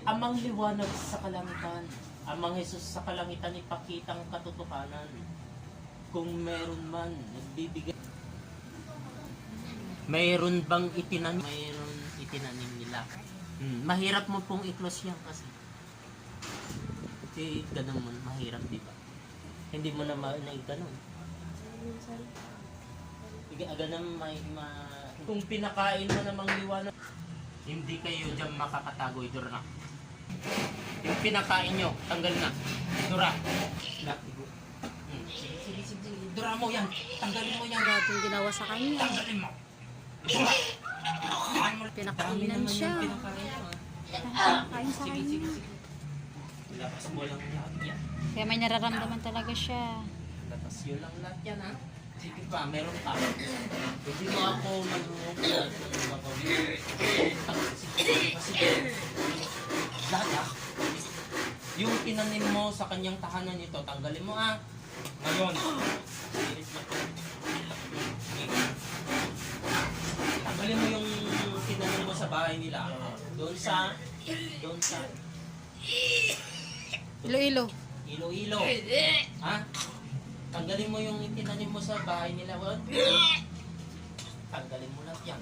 Amang liwanag sa kalangitan. Amang Jesus sa kalangitan ipakitang katotohanan. Kung meron man, nagbibigay. Mayroon bang itinanim? Mayroon itinanim nila. Mahirap mo pong i-close yan kasi. Kasi ganun mo, mahirap, di ba? Hindi mo na ganun. Ganun kung pinakain mo namang liwanag, hindi kayo dyan makakatago, Dura. Yung pinakain nyo, tanggal na. Dura. Sige. Dura mo yan. Tanggalin mo yan. Dating ginawa sa kanya. Tanggalin mo. Pinakainan siya. Pinakain sa kanya. Sige. Lapas mo lang lahat yan. Kaya may nararamdaman talaga siya. Lapas yun lang lahat yan, ha? Sige pa, meron pa. Hindi mo ako mag-uugyan. Sige. Lahat, ha? Yung tinanim mo sa kanyang tahanan nito, tanggalin mo, ha? Ngayon. Tanggalin mo yung tinanim mo sa bahay nila. Doon sa Iloilo. Iloilo. Ha? Tanggalin mo yung itinanim mo sa bahay nila, Juan. Tanggalin mo lahat yan.